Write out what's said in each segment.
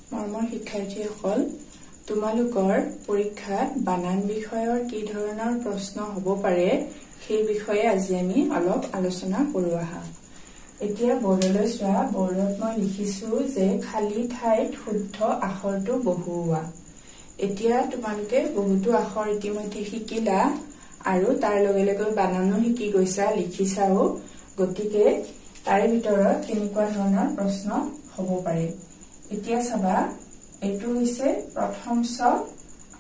মৰমৰ শিক্ষাৰ্থীসকল, তোমালোকৰ পৰীক্ষাত বানান বিষয়ৰ কি ধৰণৰ প্ৰশ্ন হ'ব পাৰে সেই বিষয়ে আজি আমি অলপ আলোচনা কৰো আহা। এতিয়া বৰ্ডলৈ চোৱা। বৰ্ডত মই লিখিছো যে খালী ঠাইত শুদ্ধ আখৰটো বহুওৱা। এতিয়া তোমালোকে বহুতো আখৰ ইতিমধ্যে শিকিলা আৰু তাৰ লগে লগে বানানো শিকি গৈছা, লিখিছাও। গতিকে তাৰে ভিতৰত কেনেকুৱা ধৰণৰ প্ৰশ্ন হ'ব পাৰে। এতিয়া চাবা, এইটো হৈছে প্ৰথম ছ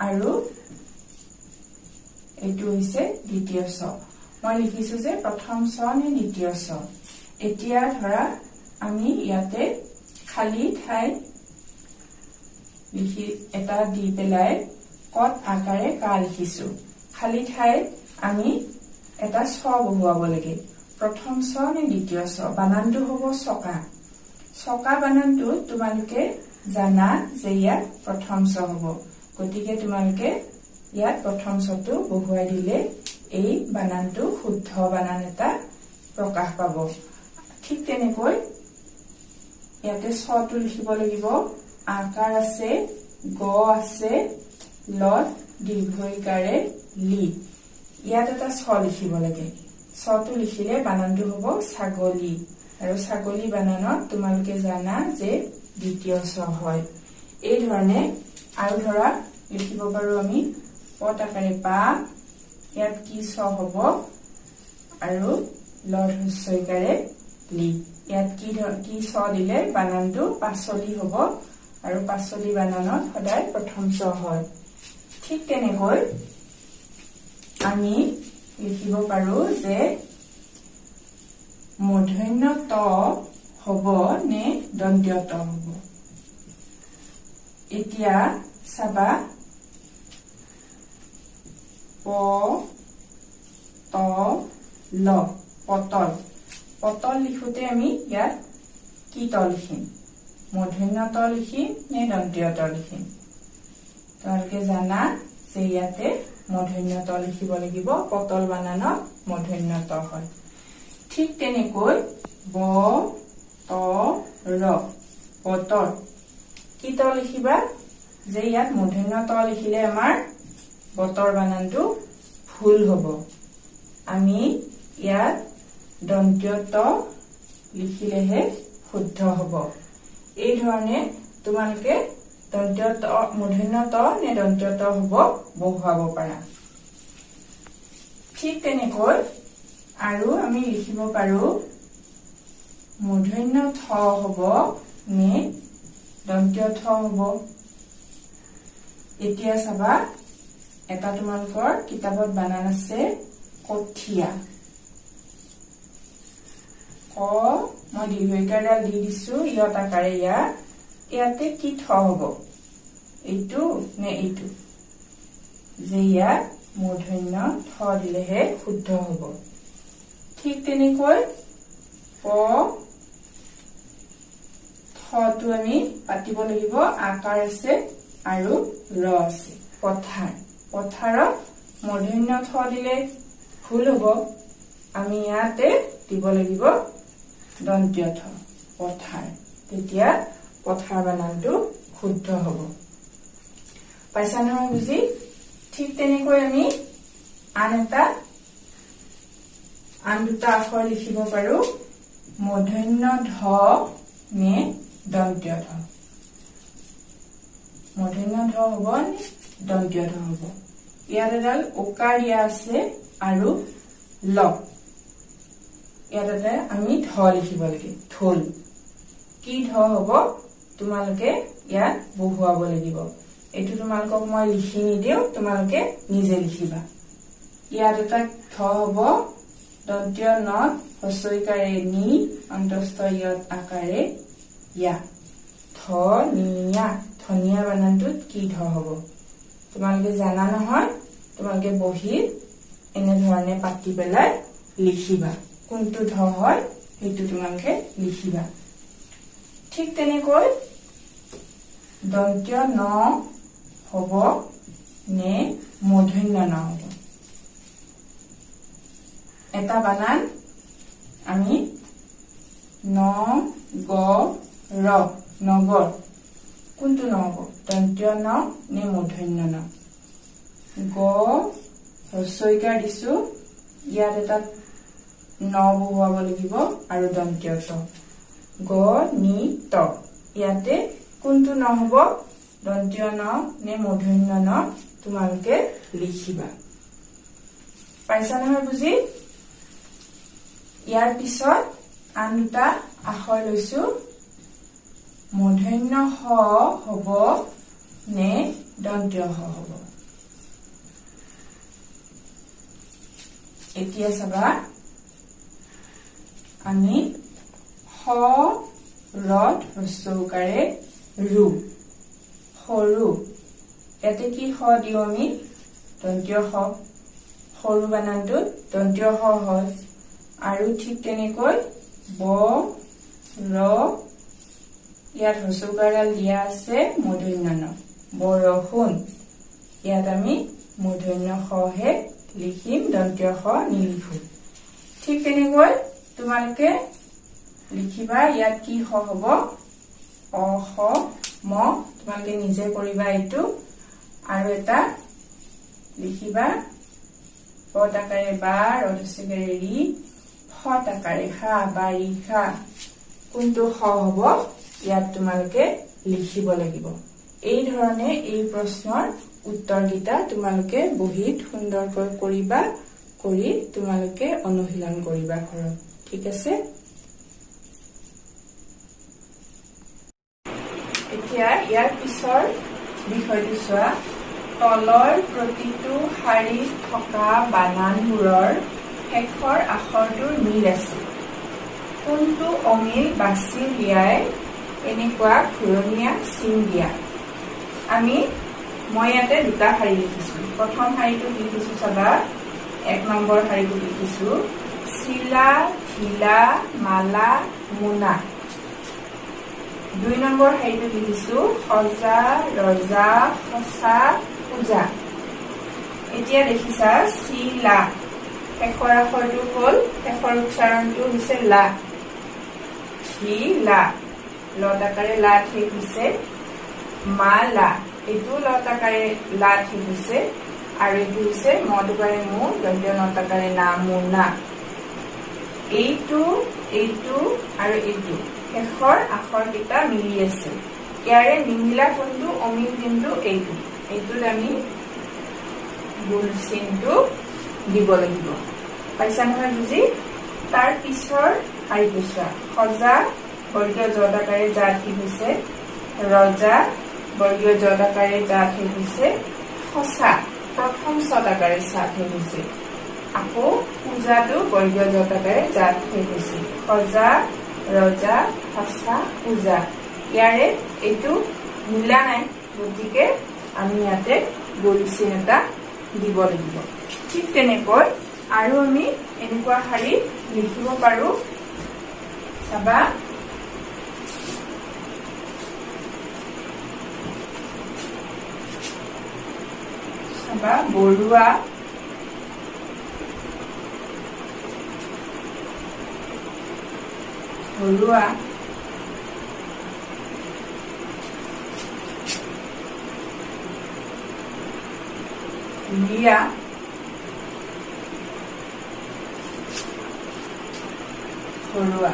আৰু এইটো হৈছে দ্বিতীয় ছ। মই লিখিছো যে প্ৰথম ছ নে দ্বিতীয় ছ। এতিয়া ধৰা আমি ইয়াতে খালী ঠাই লিখি এটা দি পেলাই কত আকাৰে কা লিখিছো। খালী ঠাইত আমি এটা ছ বহুৱাব লাগে। প্ৰথম ছ নে দ্বিতীয় ছ। বানানটো হ'ব চকা। চকা বানানটো তোমালোকে জানা যে ইয়াত প্ৰথম ছ হ'ব। গতিকে তোমালোকে ইয়াত প্ৰথম ছটো বহুৱাই দিলে এই বানানটো শুদ্ধ বানান এটা প্ৰকাশ পাব। ঠিক তেনেকৈ ইয়াতে ছটো লিখিব লাগিব। আকাৰ আছে, গ আছে, লত দীৰ্ঘইকাৰে লি। ইয়াত এটা ছ লিখিব লাগে। ছটো লিখিলে বানানটো হ'ব ছাগলী। আৰু ছাগলী বানানত তোমালোকে জানা যে দ্বিতীয় ছ হয়। এই ধৰণে আৰু ধৰা লিখিব পাৰো আমি পত আকাৰে পা। ইয়াত কি ছ হ'ব আৰু লত হ্ৰস্বইকাৰে লি। ইয়াত কি ছ দিলে বানানটো পাচলি হ'ব আৰু পাচলি বানানত সদায় প্ৰথম ছ হয়। ঠিক তেনেকৈ আমি লিখিব পাৰো যে মূৰ্ধন্য ত হ'ব নে দন্ত্য ত হ'ব। এতিয়া চাবা, প ত ল পটল। পটল লিখোতে আমি ইয়াত কি ত লিখিম? মূৰ্ধন্য ত লিখিম নে দন্ত্য ত লিখিম? তোমালোকে জানা যে ইয়াতে মূৰ্ধন্য ত লিখিব লাগিব। পটল বানানত মূৰ্ধন্য ত হয়। ঠিক তেনেকৈ ব ত ৰ বতৰ। কি ত লিখিবা? যে ইয়াত মূৰ্ধন্য ত লিখিলে আমাৰ বতৰ বানানটো ভুল হ'ব। আমি ইয়াত দন্ত্য ত লিখিলেহে শুদ্ধ হ'ব। এই ধৰণে তোমালোকে দন্ত্য ত মূৰ্ধন্য ত নে দন্ত্য ত হ'ব বহুৱাব পাৰা। ঠিক তেনেকৈ আৰু আমি লিখিব পাৰো মূৰ্ধন্য থ হ'ব নে দন্ত্য থ হ'ব। এতিয়া চাবা, এটা তোমালোকৰ কিতাপত বানান আছে কঠীয়া। ক মই দীৰ্ঘইকাৰডাল দি দিছো, ইয়ত আকাৰে ইয়া। ইয়াতে কি থ হ'ব? এইটো নে এইটো? যে ইয়াত মূৰ্ধন্য থ দিলেহে শুদ্ধ হ'ব। ঠিক তেনেকৈ প থটো আমি পাতিব লাগিব। আকাৰ আছে আৰু ৰ আছে। পথাৰ। পথাৰত মূৰ্ধন্য থ দিলে ভুল হ'ব। আমি ইয়াতে দিব লাগিব দন্ত্য থ, পথাৰ। তেতিয়া পথাৰ বানানটো শুদ্ধ হ'ব। পাইছা নহয় বুজি? ঠিক তেনেকৈ আমি আন দুটা আখৰ লিখিব পাৰো। মূৰ্ধন্য ধ নে দন্ত্য ধ। মূৰ্ধন্য ধ হ'ব নে দন্ত্য ধ হ'ব। ইয়াত এডাল ওকাৰ দিয়া আছে আৰু ল। ইয়াত এটা আমি ধ লিখিব লাগে, ঢোল। কি ধ হ'ব তোমালোকে ইয়াত বহুৱাব লাগিব। এইটো তোমালোকক মই লিখি নিদিও, তোমালোকে নিজে লিখিবা। ইয়াত এটা ধ হ'ব দন্ত্য নত হ্ৰস্বইকাৰে নি অন্তস্থ ইয়ত আকাৰে ইয়া। ধনিয়া। ধনিয়া বানানটোত কি ধ হ'ব তোমালোকে জানা নহয়। তোমালোকে বহীত এনেধৰণে পাতি পেলাই লিখিবা। কোনটো ধ হয় সেইটো তোমালোকে লিখিবা। ঠিক তেনেকৈ দন্ত্য ন হ'ব নে মূৰ্ধন্য ন হ'ব। এটা বানান আমি ন গ ৰ নগৰ। কোনটো ন হ'ব দন্ত্য ন নে মূৰ্ধন্য ন গ হ্ৰস্বইকাৰ দিছো ইয়াত এটা ন বহুৱাব লাগিব আৰু দন্ত্য ত গ নি ত ইয়াতে কোনটো ন হ'ব দন্ত্য ন নে মূৰ্ধন্য ন তোমালোকে লিখিবা পাইছা নহয় বুজি ইয়াৰ পিছত আন দুটা আখৰ লৈছো মূৰ্ধন্য হ হ'ব নে দন্ত্য হ হ'ব এতিয়া চাবা আমি হ ৰদ হ্ৰস্বউকাৰে ৰু সৰু ইয়াতে কি হ দিও আমি দন্ত্য হ সৰু বানানটোত দন্ত্য হ হয় আৰু ঠিক তেনেকৈ ব ৰ ইয়াত হ্ৰস্বউকাৰডাল দিয়া আছে মূৰ্ধন্য ন বৰষুণ ইয়াত আমি মূৰ্ধন্য খ হে লিখিম দন্ত্য খ নিলিখো ঠিক তেনেকৈ তোমালোকে লিখিবা ইয়াত কি হ হ'ব অ খ ম তোমালোকে নিজে কৰিবা এইটো আৰু এটা লিখিবা পটাকাৰে বা ৰদসিকাৰে ৰি ফটাকাৰে খা বাৰিষা কোনটো হ হ'ব ইয়াত তোমালোকে লিখিব লাগিব এই ধৰণে এই প্ৰশ্নৰ উত্তৰকেইটা তোমালোকে বহিত সুন্দৰকৈ কৰিবা কৰি তোমালোকে অনুশীলন কৰিবা ঘৰত ঠিক আছে এতিয়া ইয়াৰ পিছৰ বিষয়টো চোৱা তলৰ প্ৰতিটো শাৰীত থকা বানানবোৰৰ শেষৰ আখৰটোৰ মিল আছে কোনটো অমিল বাছি উলিয়াই এনেকুৱা ঘূৰণীয়া চিন দিয়া মই ইয়াতে দুটা শাৰী লিখিছো প্ৰথম শাৰীটো লিখিছো চাবা 1 নম্বৰ শাৰীটো লিখিছো চিলা ঢিলা মালা মোনা 2 নম্বৰ শাৰীটো লিখিছো সজা ৰজা সঁচা পূজা এতিয়া দেখিছা চিলা শেষৰ আখৰটো হ'ল শেষৰ উচ্চাৰণটো হৈছে লা ঢিলা লতাকাৰে লা ঠিক হৈছে মালা এইটো লতাকাৰে লা ঠিক হৈছে আৰু এইটো হৈছে মদুকাৰে মু দন্ত্য নতাকাৰে না মোনা এইটো আৰু এইটো শেষৰ আখৰকেইটা মিলি আছে ইয়াৰে নিমিলা কোনটো অমিল কিন্তু এইটোত আমি গোল চিনটো দিব লাগিব পাইছা নহয় বুজি তাৰ পিছৰ শাৰীটো চোৱা সজা বৰ্গীয় জদাকাৰে যা ঠিক হৈছে ৰজা বৰ্গীয় জদাকাৰে যা ঠিক হৈছে সঁচা প্ৰথম ছদাকাৰে চা ঠিক হৈছে আকৌ পূজাটো বৰ্গীয় জদাকাৰে যা ঠিক হৈছে সজা ৰজা সঁচা পূজা ইয়াৰে এইটো মিলা নাই গতিকে আমি ইয়াতে গোল চিন এটা দিব লাগিব ঠিক তেনেকৈ আৰু আমি এনেকুৱা শাৰী লিখিব পাৰো চাবা বৰুৱা ঘৰুৱা লিয়া ঘৰুৱা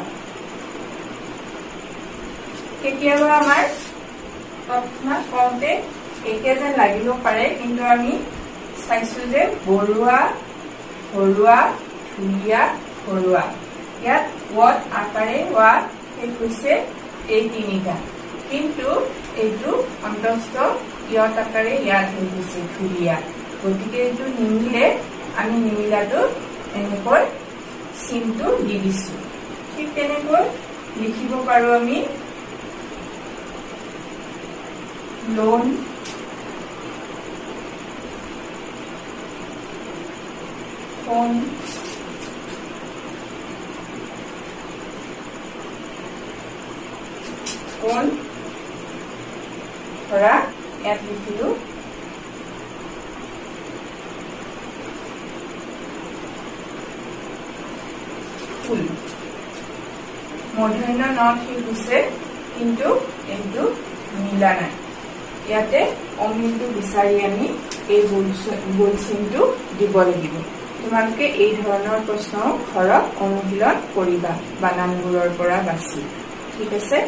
কেতিয়াবা আমাৰ তৎক্ষণাৎ কওঁতে একে যেন লাগিব পাৰে কিন্তু আমি চাইছো যে বৰুৱা ঘৰুৱা ধুলীয়া ঘৰুৱা ইয়াত ৱত আকাৰে ৱা শেষ হৈছে এই তিনিটা কিন্তু এইটো অন্তস্থ ইয়ত আকাৰে ইয়াত শেষ হৈছে ধুলীয়া গতিকে এইটো নিমিলে আমি নিমিলাটো এনেকৈ চিনটো দি দিছো ঠিক তেনেকৈ লিখিব পাৰো আমি লোন ফোন ফোন ধৰা ইয়াত লিখিলো ফুল মূৰ্ধন্য ন ঠিক হৈছে কিন্তু এইটো মিলা নাই। ইয়াতে অমিলটো বিচাৰি আমি এই ভুল চিনটো দিব লাগিব। তোমালোকে এই ধৰণৰ প্ৰশ্ন ঘৰত অনুশীলন কৰিবা বানানবোৰৰ পৰা বাছি। ঠিক আছে।